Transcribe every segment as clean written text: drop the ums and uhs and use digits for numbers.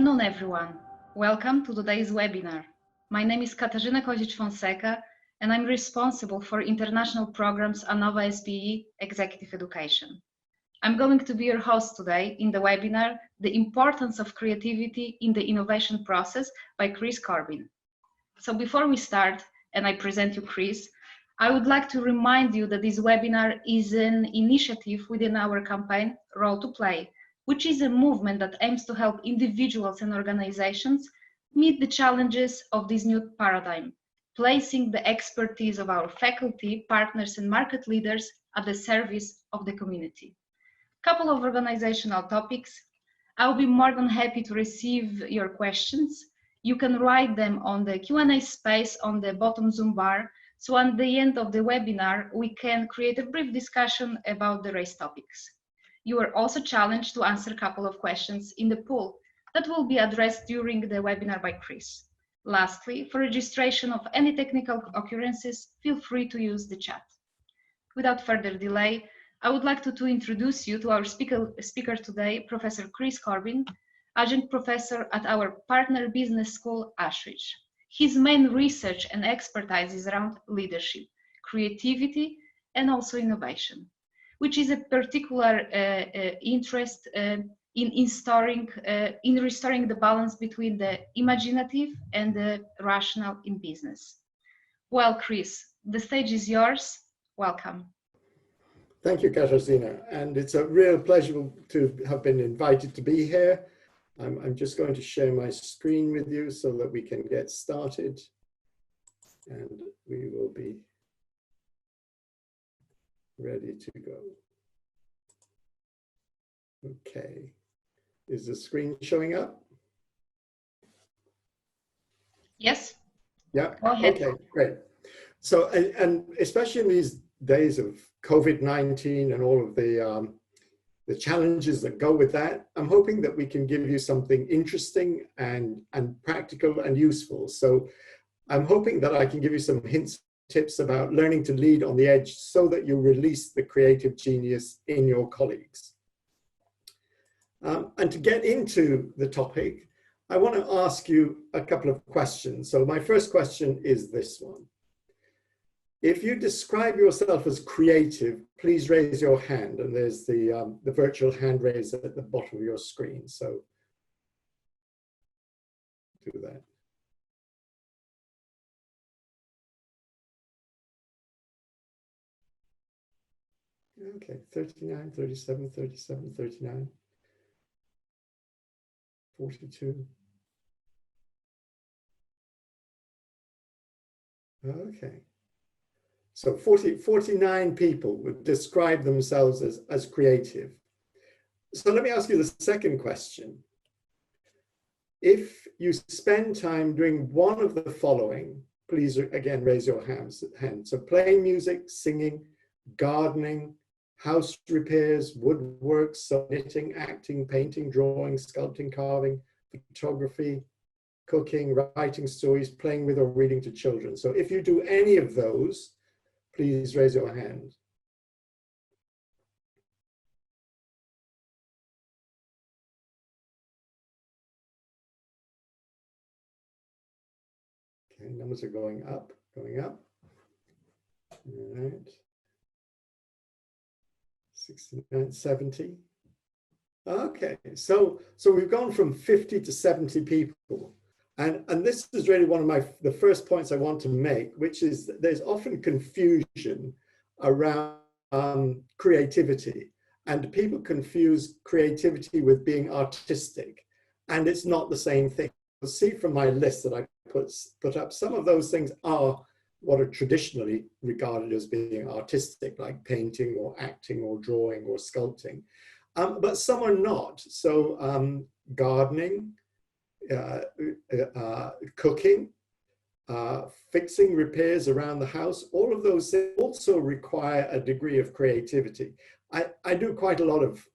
afternoon, everyone. Welcome to today's webinar. My name is Katarzyna Kozic-Fonseca, and I'm responsible for international programs ANOVA SPE Executive Education. I'm going to be your host today in the webinar, The Importance of Creativity in the Innovation Process by Chris Corbin. So before we start, and I present you Chris, I would like to remind you that this webinar is an initiative within our campaign, Role to Play, which is a movement that aims to help individuals and organizations meet the challenges of this new paradigm, placing the expertise of our faculty, partners, and market leaders at the service of the community. Couple of organizational topics. I'll be more than happy to receive your questions. You can write them on the Q&A space on the bottom Zoom bar. So at the end of the webinar, we can create a brief discussion about the raised topics. You are also challenged to answer a couple of questions in the poll that will be addressed during the webinar by Chris. Lastly, for registration of any technical occurrences, feel free to use the chat. Without further delay, I would like to introduce you to our speaker today, Professor Chris Corbin, adjunct professor at our partner business school, Ashridge. His main research and expertise is around leadership, creativity, and also innovation, which is a particular interest in restoring the balance between the imaginative and the rational in business. Well, Chris, the stage is yours. Welcome. Thank you, Katarzyna, and it's a real pleasure to have been invited to be here. I'm just going to share my screen with you so that we can get started, and we will be ready to go. Okay, is the screen showing up? Yes. Yeah, go ahead. Okay, great. So, and especially in these days of COVID-19 and all of the challenges that go with that, I'm hoping that we can give you something interesting and practical and useful. So I'm hoping that I can give you some hints, tips about learning to lead on the edge so that you release the creative genius in your colleagues. And to get into the topic, I want to ask you a couple of questions. So my first question is this one. If you describe yourself as creative, please raise your hand, and there's the virtual hand raise at the bottom of your screen. So do that. Okay, 39, 37, 37, 39, 42. Okay. So 49 people would describe themselves as creative. So let me ask you the second question. If you spend time doing one of the following, please again raise your hand. So playing music, singing, gardening, house repairs, woodwork, knitting, acting, painting, drawing, sculpting, carving, photography, cooking, writing stories, playing with or reading to children. So if you do any of those, please raise your hand. Okay, numbers are going up, going up. All right. 69, 70. Okay, so we've gone from 50 to 70 people. And this is really one of the first points I want to make, which is that there's often confusion around creativity, and people confuse creativity with being artistic, and it's not the same thing. You'll see from my list that I put up, some of those things are what are traditionally regarded as being artistic, like painting or acting or drawing or sculpting, but some are not. So gardening, cooking, fixing repairs around the house, all of those things also require a degree of creativity. I do quite a lot of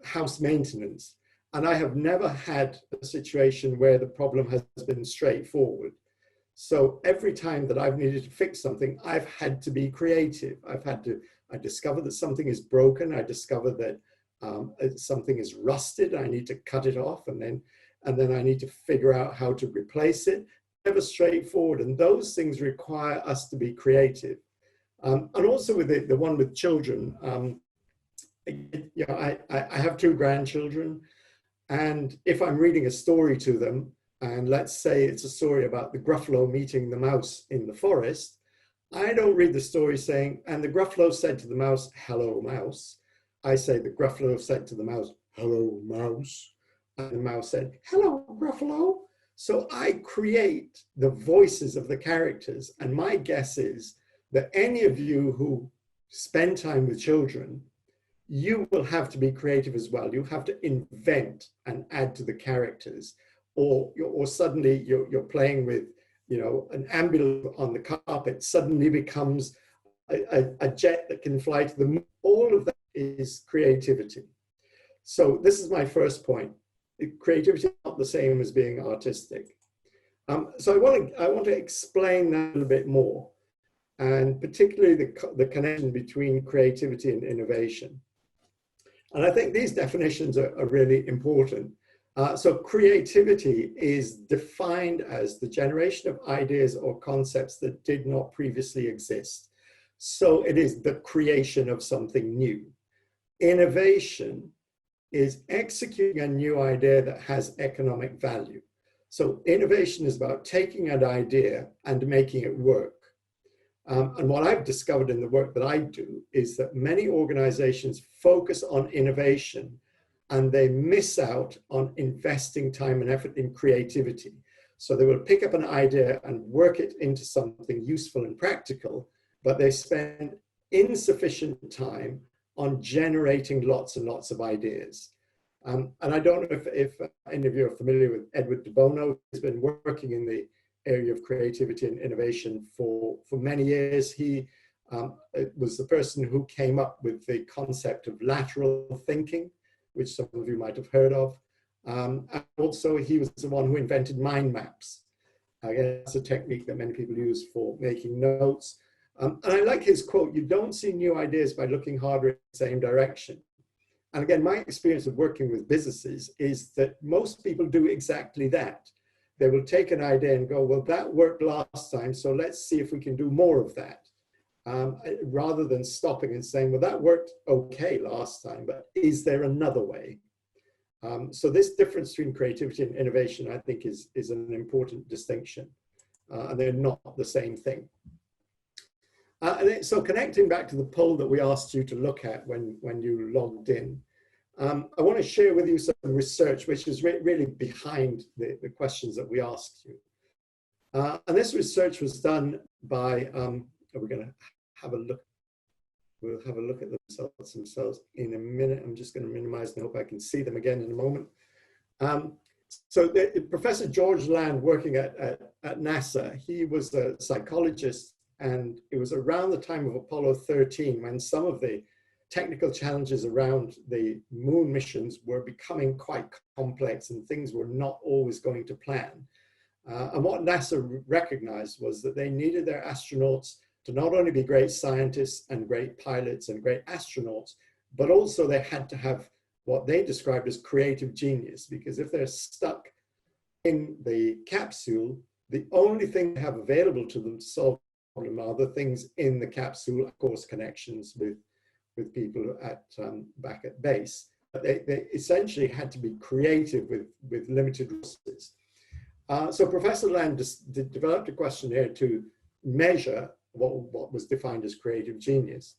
house maintenance, and I have never had a situation where the problem has been straightforward. So every time that I've needed to fix something, I've had to be creative. I discover that something is broken. I discover that something is rusted. I need to cut it off. And then and then I need to figure out how to replace it. Never straightforward, and those things require us to be creative. And also with the one with children, I have two grandchildren, and if I'm reading a story to them, and let's say it's a story about the Gruffalo meeting the mouse in the forest, I don't read the story saying, and the Gruffalo said to the mouse, "Hello, mouse." I say, the Gruffalo said to the mouse, "Hello, mouse." And the mouse said, "Hello, Gruffalo." So I create the voices of the characters. And my guess is that any of you who spend time with children, you will have to be creative as well. You have to invent and add to the characters. Or suddenly you're playing with, an ambulance on the carpet suddenly becomes a jet that can fly to the moon. All of that is creativity. So this is my first point. Creativity is not the same as being artistic. So I want to explain that a little bit more, and particularly the connection between creativity and innovation. And I think these definitions are really important. So creativity is defined as the generation of ideas or concepts that did not previously exist. So it is the creation of something new. Innovation is executing a new idea that has economic value. So innovation is about taking an idea and making it work. And what I've discovered in the work that I do is that many organizations focus on innovation and they miss out on investing time and effort in creativity. So they will pick up an idea and work it into something useful and practical, but they spend insufficient time on generating lots and lots of ideas. And I don't know if any of you are familiar with Edward de Bono. He's been working in the area of creativity and innovation for many years. He was the person who came up with the concept of lateral thinking, which some of you might have heard of. And also he was the one who invented mind maps. I guess that's a technique that many people use for making notes. And I like his quote, "You don't see new ideas by looking harder in the same direction." And again, my experience of working with businesses is that most people do exactly that. They will take an idea and go, "Well, that worked last time, so let's see if we can do more of that." Rather than stopping and saying, "Well, that worked okay last time, but is there another way?" So this difference between creativity and innovation, I think, is an important distinction. And they're not the same thing. So connecting back to the poll that we asked you to look at when you logged in, I want to share with you some research which is really behind the questions that we asked you. And this research was done by, we're going to have a look. We'll have a look at the results themselves in a minute. I'm just going to minimize and hope I can see them again in a moment. So Professor George Land, working at NASA, he was a psychologist, and it was around the time of Apollo 13 when some of the technical challenges around the moon missions were becoming quite complex and things were not always going to plan. And what NASA recognized was that they needed their astronauts to not only be great scientists and great pilots and great astronauts, but also they had to have what they described as creative genius, because if they're stuck in the capsule, the only thing they have available to them to solve the problem are the things in the capsule, of course, connections with people at back at base. But they essentially had to be creative with limited resources. So Professor Land developed a questionnaire to measure what was defined as creative genius.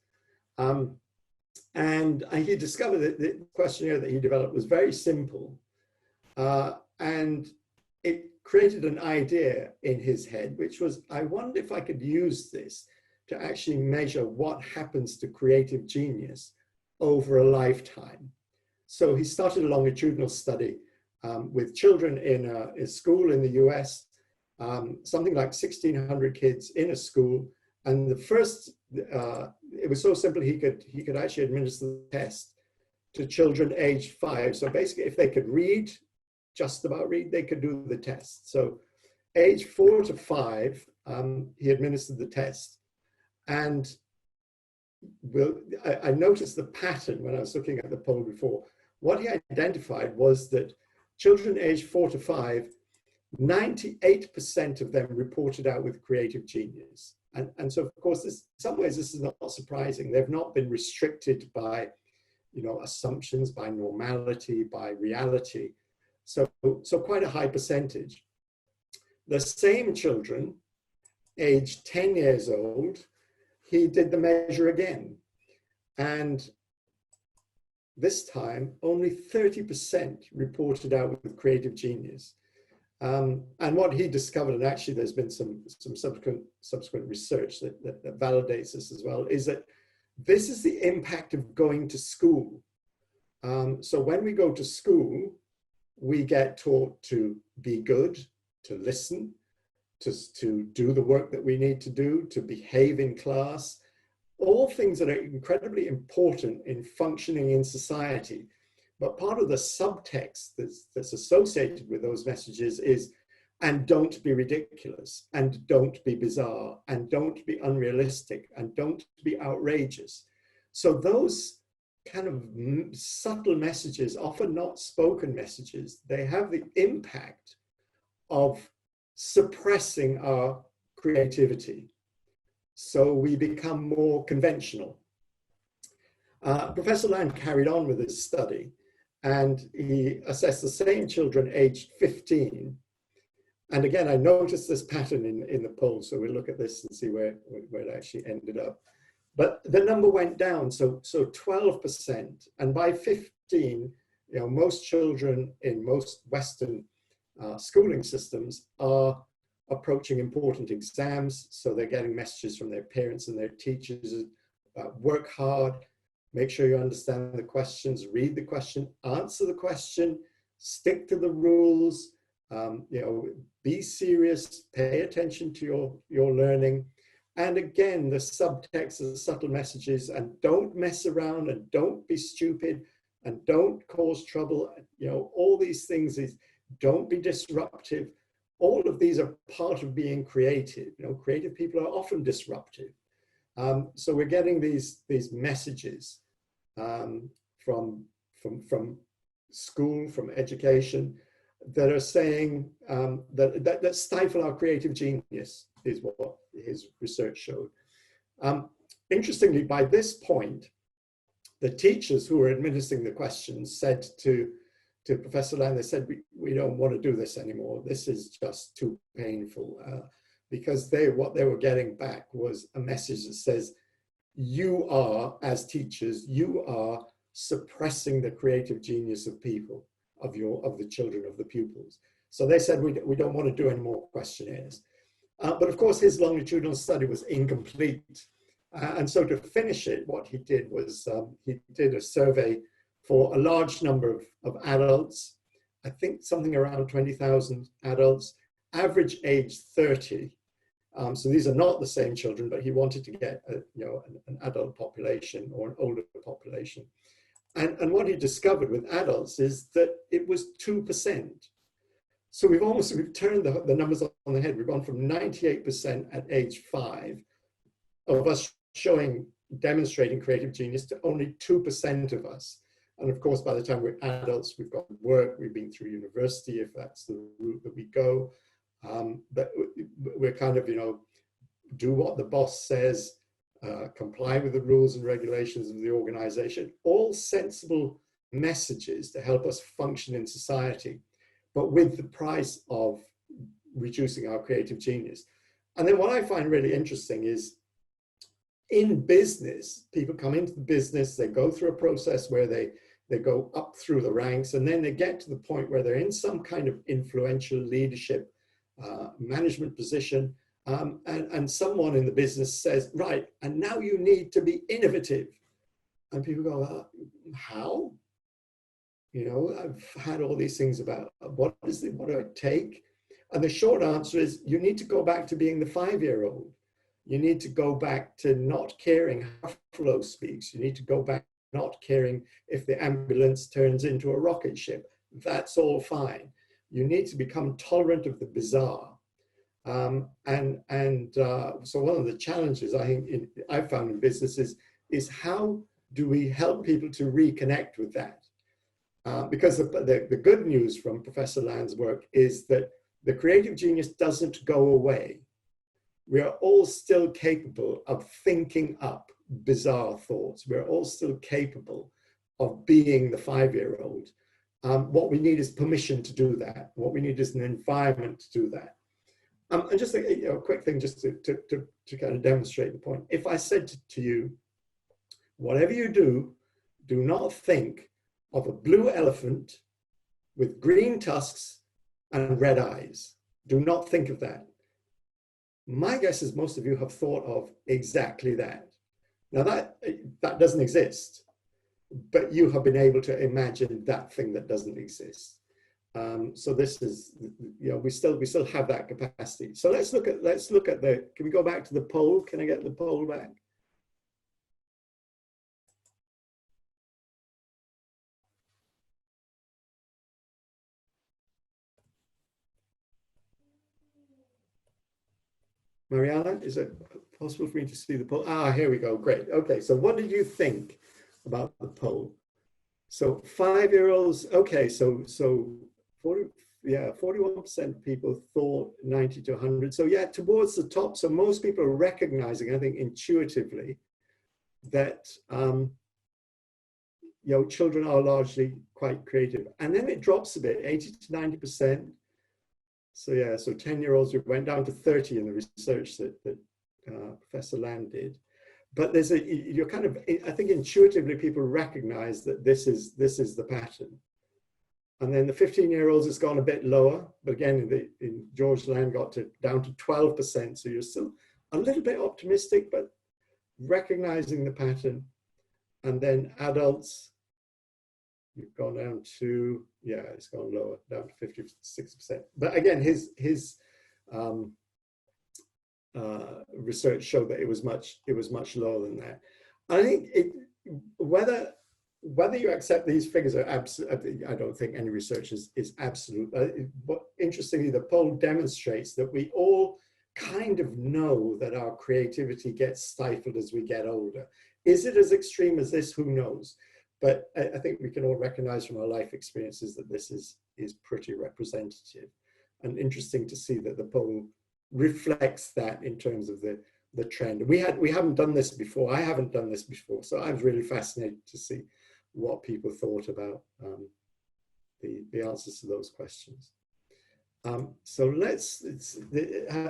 And he discovered that the questionnaire that he developed was very simple. And it created an idea in his head, which was, I wonder if I could use this to actually measure what happens to creative genius over a lifetime. So he started a longitudinal study with children in a school in the US, something like 1,600 kids in a school. And the first, it was so simple, he could actually administer the test to children aged 5. So basically, if they could read, just about read, they could do the test. So age 4 to 5, he administered the test. And I noticed the pattern when I was looking at the poll before. What he identified was that children aged 4 to 5, 98% of them reported out with creative genius. And so, of course, in some ways, this is not surprising. They've not been restricted by, assumptions, by normality, by reality. So quite a high percentage. The same children, aged 10 years old, he did the measure again. And this time, only 30% reported out with creative genius. And what he discovered, and actually there's been some subsequent research that validates this as well, is that this is the impact of going to school. So when we go to school, we get taught to be good, to listen, to do the work that we need to do, to behave in class, all things that are incredibly important in functioning in society. But part of the subtext that's associated with those messages is, and don't be ridiculous, and don't be bizarre, and don't be unrealistic, and don't be outrageous. So those kind of subtle messages, often not spoken messages, they have the impact of suppressing our creativity. So we become more conventional. Professor Land carried on with his study, and he assessed the same children aged 15. And again, I noticed this pattern in the poll, so we'll look at this and see where it actually ended up. But the number went down, so 12%. And by 15, most children in most Western schooling systems are approaching important exams, so they're getting messages from their parents and their teachers about work hard, make sure you understand the questions, read the question, answer the question, stick to the rules, be serious, pay attention to your learning. And again, the subtext, the subtle messages, and don't mess around, and don't be stupid, and don't cause trouble. All these things is, don't be disruptive. All of these are part of being creative. Creative people are often disruptive. So we're getting these messages from school, from education, that are saying that stifle our creative genius, is what his research showed. Interestingly, by this point, the teachers who were administering the questions said to Professor Land, they said, we don't want to do this anymore. This is just too painful, because what they were getting back was a message that says, you are, as teachers, you are suppressing the creative genius of people, of the children, of the pupils. So they said, we don't want to do any more questionnaires. But of course, his longitudinal study was incomplete. And so to finish it, what he did was he did a survey for a large number of adults, I think something around 20,000 adults, average age 30. So these are not the same children, but he wanted to get an adult population or an older population. And what he discovered with adults is that it was 2%. So we've turned the numbers on the head. We've gone from 98% at age 5 of us demonstrating creative genius to only 2% of us. And of course, by the time we're adults, we've got work, we've been through university, if that's the route that we go. But we're kind of, do what the boss says, comply with the rules and regulations of the organization, all sensible messages to help us function in society, but with the price of reducing our creative genius. And then what I find really interesting is, in business, people come into the business, they go through a process where they go up through the ranks, and then they get to the point where they're in some kind of influential leadership management position, and someone in the business says, right, and now you need to be innovative. And people go, how? I've had all these things about what do I take? And the short answer is, you need to go back to being the 5-year-old. You need to go back to not caring how Flo speaks. You need to go back to not caring if the ambulance turns into a rocket ship. That's all fine. You need to become tolerant of the bizarre. So one of the challenges I think I've found in businesses is how do we help people to reconnect with that? Because the good news from Professor Land's work is that the creative genius doesn't go away. We are all still capable of thinking up bizarre thoughts. We're all still capable of being the 5-year-old. What we need is permission to do that. What we need is an environment to do that. And just a quick thing, just to kind of demonstrate the point. If I said to you, whatever you do, do not think of a blue elephant with green tusks and red eyes. Do not think of that. My guess is most of you have thought of exactly that. Now that doesn't exist, but you have been able to imagine that thing that doesn't exist. So this is, we still have that capacity. So let's look at can we go back to the poll? Can I get the poll back? Mariana, is it possible for me to see the poll? Ah, here we go. Great. Okay, so what did you think about the poll? So 5-year-olds, okay, so 41% of people thought 90 to 100. So yeah, towards the top. So most people are recognizing, I think, intuitively that children are largely quite creative. And then it drops a bit, 80 to 90%. So yeah, so 10-year-olds, we went down to 30 in the research that Professor Land did. But you're kind of, I think intuitively people recognize that this is the pattern. And then the 15-year-olds has gone a bit lower, but again, in George Land got down to 12%. So you're still a little bit optimistic, but recognizing the pattern. And then adults, you've gone down to, yeah, it's gone lower, down to 56%. But again, his research showed that it was much lower than that. I think whether you accept these figures are absolute, I don't think any research is absolute. But interestingly, the poll demonstrates that we all kind of know that our creativity gets stifled as we get older. Is it as extreme as this? Who knows? But I think we can all recognize from our life experiences that this is pretty representative, and interesting to see that the poll reflects that in terms of the trend. We haven't done this before. I haven't done this before, so I was really fascinated to see what people thought about the answers to those questions. So let's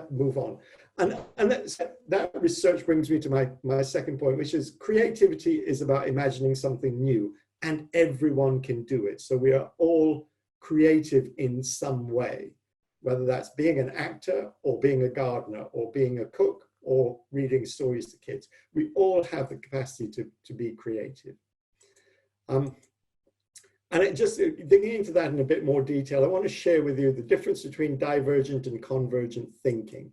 move on. And that research brings me to my second point, which is creativity is about imagining something new, and everyone can do it. So we are all creative in some way, whether that's being an actor or being a gardener or being a cook or reading stories to kids. We all have the capacity to be creative. And digging into that in a bit more detail, I want to share with you the difference between divergent and convergent thinking.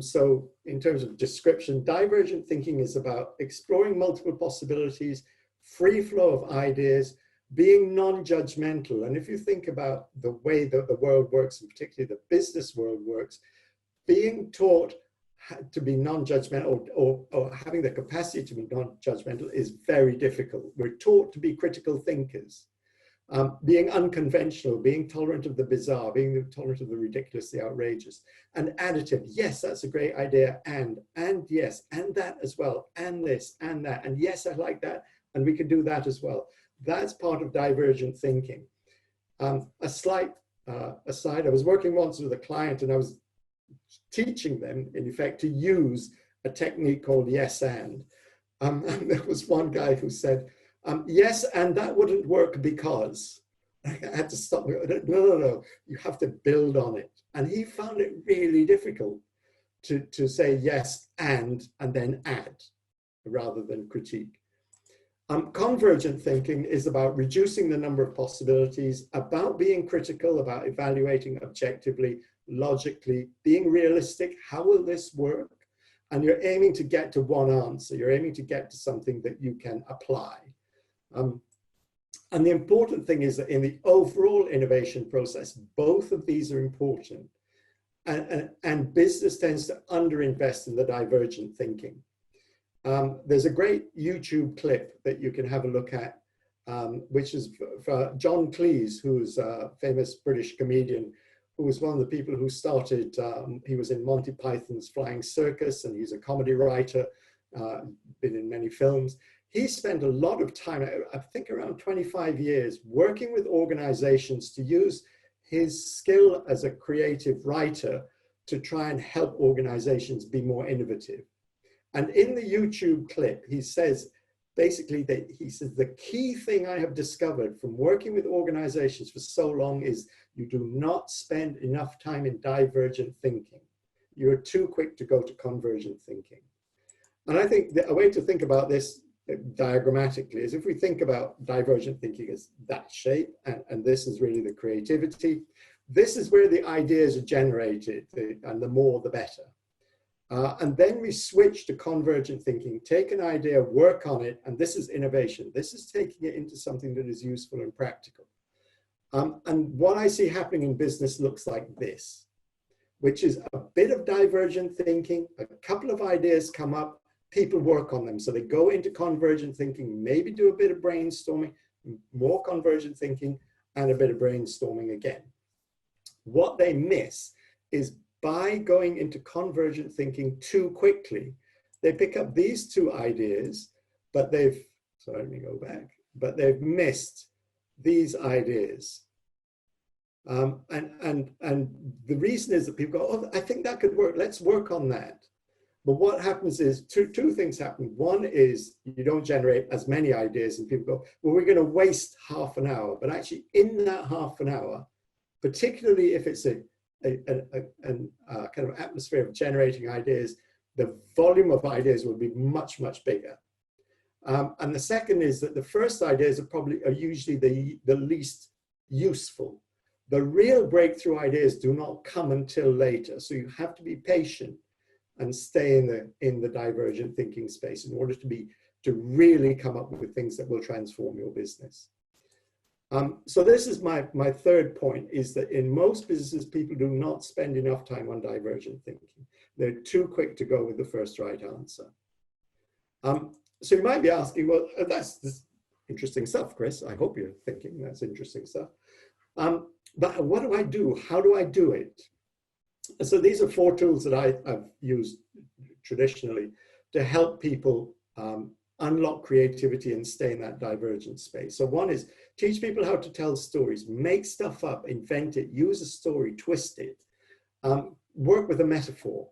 So in terms of description, divergent thinking is about exploring multiple possibilities, free flow of ideas, being non-judgmental. And if you think about the way that the world works, and particularly the business world works, being taught to be non-judgmental or having the capacity to be non-judgmental is very difficult. We're taught to be critical thinkers, being unconventional, being tolerant of the bizarre, being tolerant of the ridiculous, the outrageous, and additive. Yes, that's a great idea, and yes, and that as well, and this, and that, and yes, I like that, and we can do that as well. That's part of divergent thinking. A slight aside, I was working once with a client and I was teaching them, in effect, to use a technique called yes and. And there was one guy who said, yes, and that wouldn't work because. I had to stop. No, you have to build on it. And he found it really difficult to say yes and then add, rather than critique. Convergent thinking is about reducing the number of possibilities, about being critical, about evaluating objectively, logically, being realistic. How will this work? And you're aiming to get to one answer. You're aiming to get to something that you can apply. And the important thing is that in the overall innovation process, both of these are important. And business tends to underinvest in the divergent thinking. There's a great YouTube clip that you can have a look at which is for John Cleese, who's a famous British comedian, who was one of the people who started, he was in Monty Python's Flying Circus, and he's a comedy writer, been in many films. He spent a lot of time, I think around 25 years, working with organizations to use his skill as a creative writer to try and help organizations be more innovative. And in the YouTube clip, he says, basically, that he says, the key thing I have discovered from working with organizations for so long is you do not spend enough time in divergent thinking. You're too quick to go to convergent thinking. And I think that a way to think about this diagrammatically is if we think about divergent thinking as that shape, and this is really the creativity. This is where the ideas are generated, and the more the better. And then we switch to convergent thinking, take an idea, work on it, and this is innovation. This is taking it into something that is useful and practical. And what I see happening in business looks like this, which is a bit of divergent thinking, a couple of ideas come up, people work on them. So they go into convergent thinking, maybe do a bit of brainstorming, more convergent thinking, and a bit of brainstorming again. What they miss is by going into convergent thinking too quickly, they pick up these two ideas, but they've, sorry, let me go back, but they've missed these ideas. And the reason is that people go, oh, I think that could work, let's work on that. But what happens is two things happen. One is you don't generate as many ideas and people go, well, we're going to waste half an hour. But actually in that half an hour, particularly if it's a kind of atmosphere of generating ideas, the volume of ideas will be much, much bigger. And the second is that the first ideas are usually the least useful. The real breakthrough ideas do not come until later. So you have to be patient and stay in the divergent thinking space in order to really come up with things that will transform your business. So this is my third point, is that in most businesses, people do not spend enough time on divergent thinking. They're too quick to go with the first right answer. So you might be asking, well, that's interesting stuff, Chris. I hope you're thinking that's interesting stuff. But what do I do? How do I do it? So these are 4 tools that I've used traditionally to help people unlock creativity and stay in that divergent space. So one is teach people how to tell stories, make stuff up, invent it, use a story, twist it, work with a metaphor,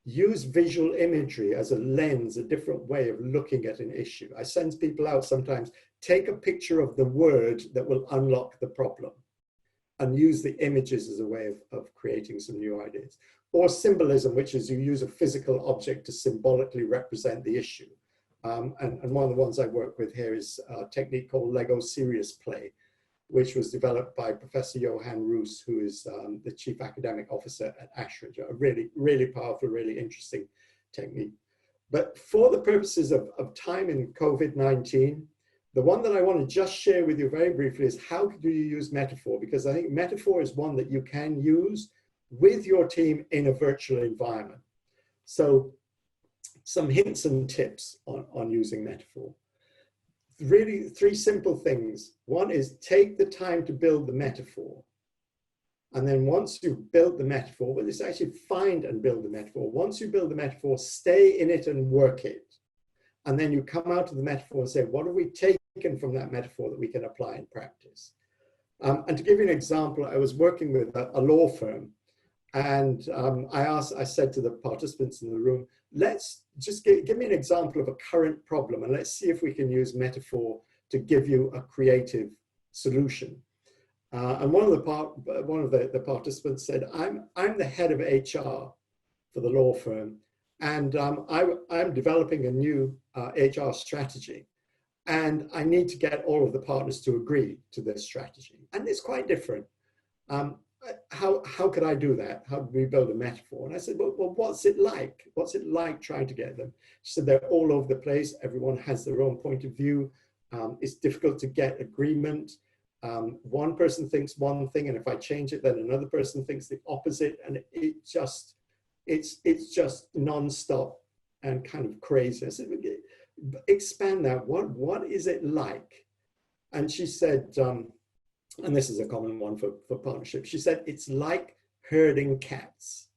use visual imagery as a lens, a different way of looking at an issue. I send people out sometimes, take a picture of the word that will unlock the problem, and use the images as a way of creating some new ideas. Or symbolism, which is you use a physical object to symbolically represent the issue. And one of the ones I work with here is a technique called Lego Serious Play, which was developed by Professor Johan Roos, who is the Chief Academic Officer at Ashridge. A really, really powerful, really interesting technique. But for the purposes of time in COVID-19, the one that I want to just share with you very briefly is how do you use metaphor? Because I think metaphor is one that you can use with your team in a virtual environment. So some hints and tips on using metaphor. Really 3 simple things. One is take the time to build the metaphor. And then once you've built the metaphor, well, it's actually find and build the metaphor. Once you build the metaphor, stay in it and work it. And then you come out of the metaphor and say, what have we taken from that metaphor that we can apply in practice? And to give you an example, I was working with a law firm, and I said to the participants in the room, let's just give me an example of a current problem, and let's see if we can use metaphor to give you a creative solution. And one of the participants said, I'm the head of HR for the law firm, and I'm developing a new HR strategy, and I need to get all of the partners to agree to this strategy. And it's quite different. How could I do that? How do we build a metaphor? And I said, well, what's it like? What's it like trying to get them? She said, they're all over the place. Everyone has their own point of view. It's difficult to get agreement. One person thinks one thing, and if I change it, then another person thinks the opposite. And it's just nonstop and kind of crazy. I said, expand that. What is it like And she said, and this is a common one for partnerships, she said, it's like herding cats.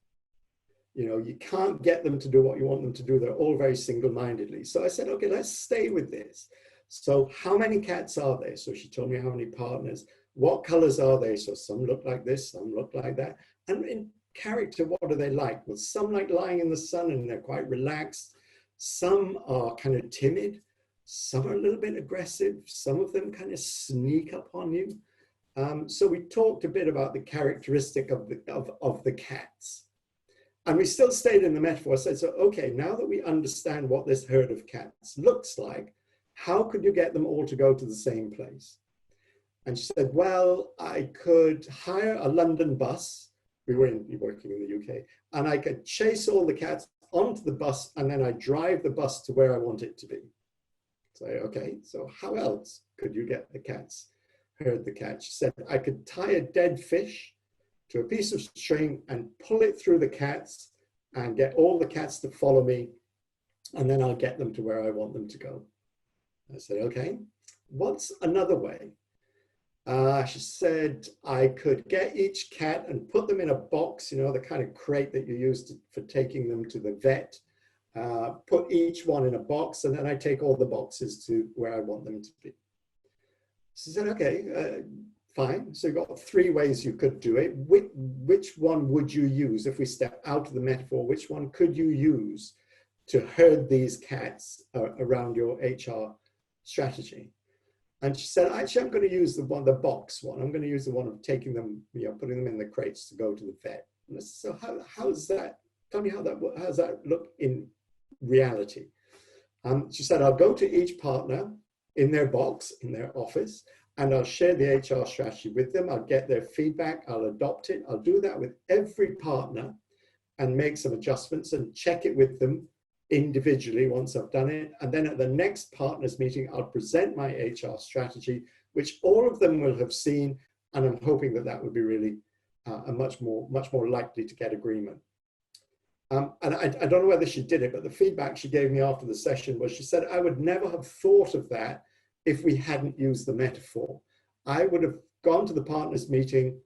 You know, you can't get them to do what you want them to do. They're all very single-mindedly. So I said, okay, let's stay with this. So how many cats are there? So she told me how many partners. What colors are they? So some look like this, some look like that. And in character, what are they like? Well, some like lying in the sun and they're quite relaxed. Some are kind of timid. Some are a little bit aggressive. Some of them kind of sneak up on you. So we talked a bit about the characteristic of the cats. And we still stayed in the metaphor. I said, so, okay, now that we understand what this herd of cats looks like, how could you get them all to go to the same place? And she said, well, I could hire a London bus. We were working in the UK. And I could chase all the cats onto the bus, and then I drive the bus to where I want it to be. So, okay, so how else could you get the cats, herd the cats? She said, I could tie a dead fish to a piece of string and pull it through the cats and get all the cats to follow me, and then I'll get them to where I want them to go. I said, okay, what's another way? She said, I could get each cat and put them in a box, you know, the kind of crate that you use for taking them to the vet, put each one in a box, and then I take all the boxes to where I want them to be. She said, okay, fine. So you've got 3 ways you could do it. Which one would you use if we step out of the metaphor? Which one could you use to herd these cats around your HR strategy? And she said, actually, I'm going to use the box one. I'm going to use the one of taking them, you know, putting them in the crates to go to the vet. So how's that? Tell me how does that look in reality? She said, I'll go to each partner in their box, in their office, and I'll share the HR strategy with them. I'll get their feedback. I'll adopt it. I'll do that with every partner and make some adjustments and check it with them individually once I've done it. And then at the next partners meeting, I'll present my HR strategy, which all of them will have seen. And I'm hoping that that would be really much more likely to get agreement. And I don't know whether she did it, but the feedback she gave me after the session was, she said, I would never have thought of that if we hadn't used the metaphor. I would have gone to the partners meeting,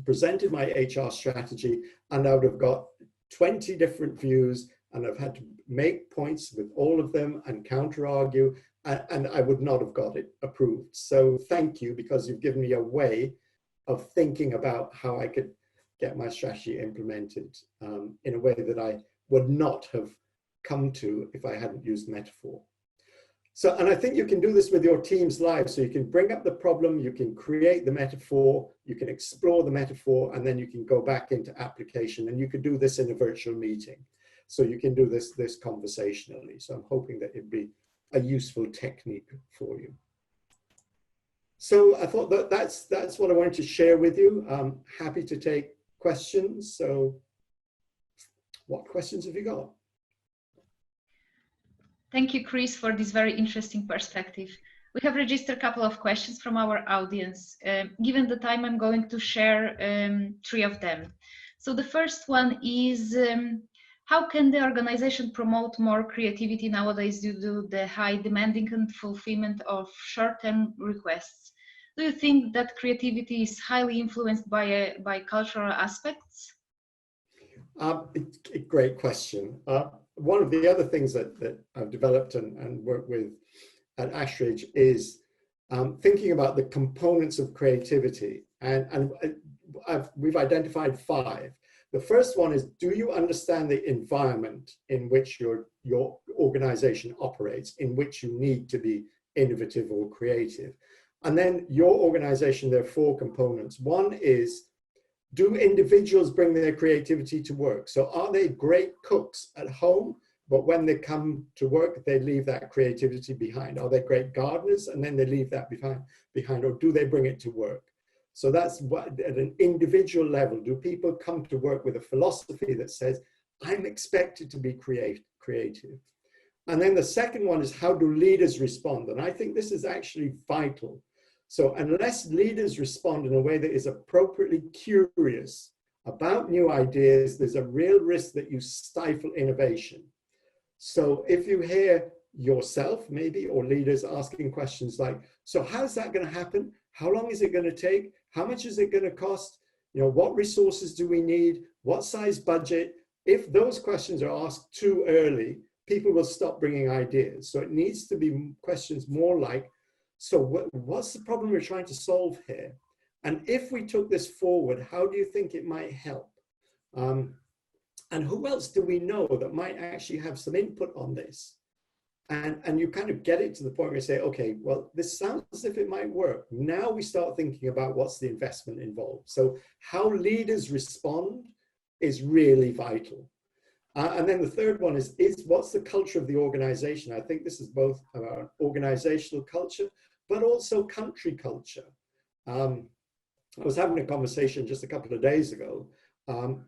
presented my HR strategy, and I would have got 20 different views, and I've had to make points with all of them and counter argue, and I would not have got it approved. So thank you, because you've given me a way of thinking about how I could get my strategy implemented in a way that I would not have come to if I hadn't used metaphor. So, and I think you can do this with your team's lives. So you can bring up the problem, you can create the metaphor, you can explore the metaphor, and then you can go back into application, and you could do this in a virtual meeting. So you can do this conversationally. So I'm hoping that it'd be a useful technique for you. So I thought that that's what I wanted to share with you. I'm happy to take questions. So what questions have you got? Thank you, Chris, for this very interesting perspective. We have registered a couple of questions from our audience. Given the time, I'm going to share 3 of them. So the first one is, how can the organization promote more creativity nowadays due to the high demanding and fulfillment of short-term requests? Do you think that creativity is highly influenced by cultural aspects? Great question. One of the other things that I've developed and worked with at Ashridge is thinking about the components of creativity. And we've identified 5. The first one is, do you understand the environment in which your organization operates, in which you need to be innovative or creative? And then your organization, there are 4 components. One is, do individuals bring their creativity to work? So are they great cooks at home, but when they come to work, they leave that creativity behind? Are they great gardeners and then they leave that behind, or do they bring it to work? So that's what, at an individual level, do people come to work with a philosophy that says, I'm expected to be creative? And then the second one is, how do leaders respond? And I think this is actually vital. So unless leaders respond in a way that is appropriately curious about new ideas, there's a real risk that you stifle innovation. So if you hear yourself maybe, or leaders asking questions like, so how's that going to happen? How long is it going to take? How much is it going to cost? What resources do we need? What size budget? If those questions are asked too early, people will stop bringing ideas. So it needs to be questions more like, so what's the problem we're trying to solve here? And if we took this forward, how do you think it might help? And who else do we know that might actually have some input on this? And you kind of get it to the point where you say, okay, well, this sounds as if it might work. Now we start thinking about what's the investment involved. So how leaders respond is really vital. And then the third one is what's the culture of the organization? I think this is both about organizational culture, but also country culture. I was having a conversation just a couple of days ago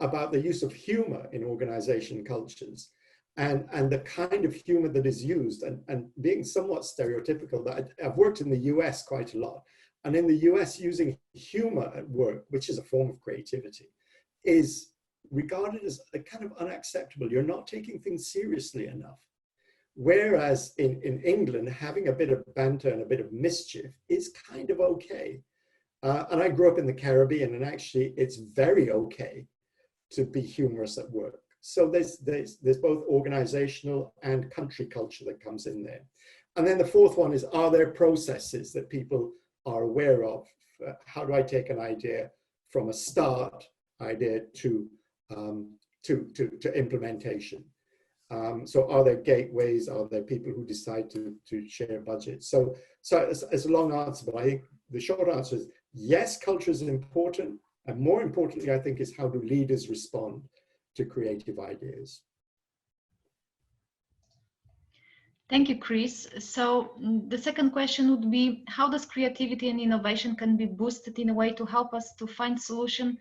about the use of humor in organization cultures. And the kind of humor that is used, and being somewhat stereotypical, that I've worked in the US quite a lot. And in the US, using humor at work, which is a form of creativity, is regarded as a kind of unacceptable. You're not taking things seriously enough. Whereas in England, having a bit of banter and a bit of mischief is kind of okay. And I grew up in the Caribbean, and actually it's very okay to be humorous at work. So there's both organizational and country culture that comes in there. And then the fourth one is, are there processes that people are aware of? How do I take an idea from a start idea to implementation? So are there gateways? Are there people who decide to share budgets? So it's a long answer, but I think the short answer is yes, culture is important. And more importantly, I think, is how do leaders respond to creative ideas. Thank you, Chris. So the second question would be, how does creativity and innovation can be boosted in a way to help us to find solution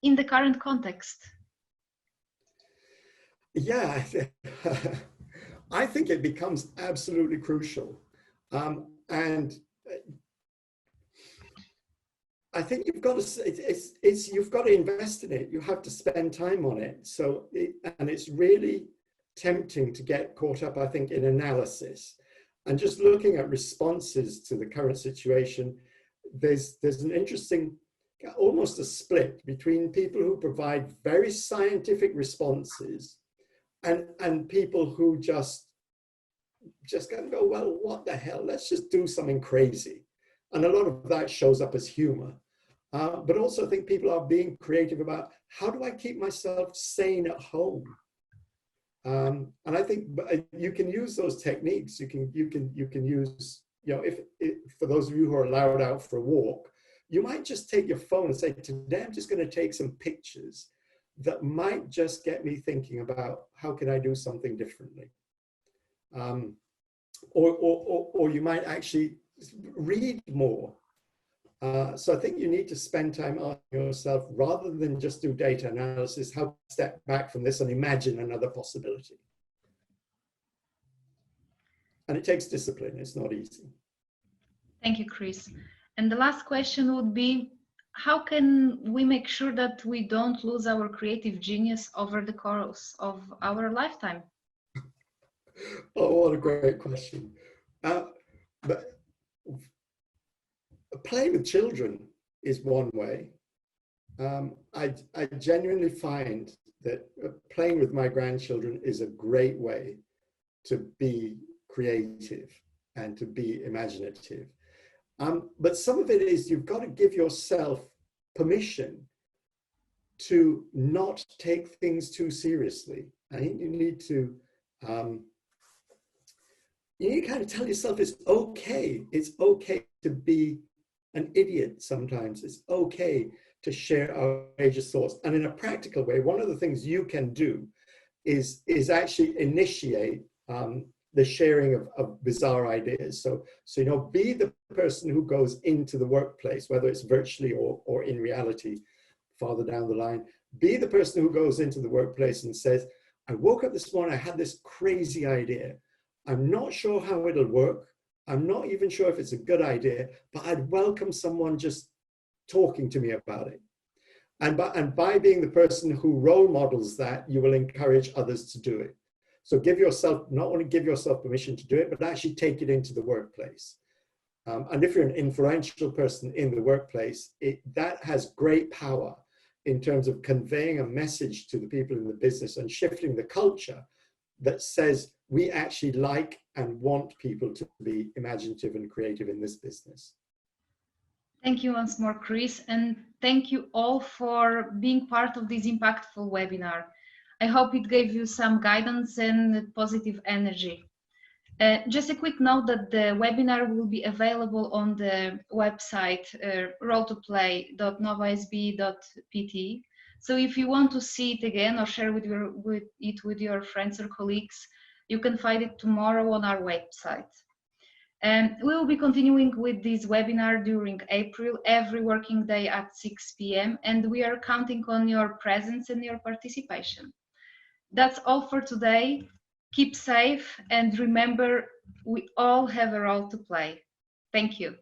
in the current context? Yeah, I think it becomes absolutely crucial. And I think you've got to, you've got to invest in it. You have to spend time on it. So, and it's really tempting to get caught up, I think, in analysis and just looking at responses to the current situation. There's an interesting, almost a split between people who provide very scientific responses and people who just kind of go, well, what the hell? Let's just do something crazy. And a lot of that shows up as humor. But also I think people are being creative about, how do I keep myself sane at home? And I think you can use those techniques. You can use, if for those of you who are allowed out for a walk, you might just take your phone and say, today I'm just going to take some pictures that might just get me thinking about how can I do something differently. Or you might actually read more. So I think you need to spend time asking yourself, rather than just do data analysis, how to step back from this and imagine another possibility. And it takes discipline, it's not easy. Thank you, Chris. And the last question would be, how can we make sure that we don't lose our creative genius over the course of our lifetime? Oh, what a great question. But playing with children is one way. I genuinely find that playing with my grandchildren is a great way to be creative and to be imaginative. But some of it is you've got to give yourself permission to not take things too seriously. I think you need to kind of tell yourself it's okay. It's okay to be an idiot sometimes. It's okay to share outrageous thoughts. And in a practical way, one of the things you can do is actually initiate the sharing of bizarre ideas. So be the person who goes into the workplace, whether it's virtually or in reality, farther down the line. Be the person who goes into the workplace and says, I woke up this morning, I had this crazy idea. I'm not sure how it'll work. I'm not even sure if it's a good idea, but I'd welcome someone just talking to me about it. And by being the person who role models that, you will encourage others to do it. So give yourself, not only give yourself permission to do it, but actually take it into the workplace. And if you're an influential person in the workplace, that has great power in terms of conveying a message to the people in the business and shifting the culture that says we actually like and want people to be imaginative and creative in this business. Thank you once more, Chris, and thank you all for being part of this impactful webinar. I hope it gave you some guidance and positive energy. Just a quick note that the webinar will be available on the website rolltoplay.novasb.pt. So if you want to see it again or share it with your friends or colleagues, you can find it tomorrow on our website. And we will be continuing with this webinar during April, every working day at 6 p.m. And we are counting on your presence and your participation. That's all for today. Keep safe and remember, we all have a role to play. Thank you.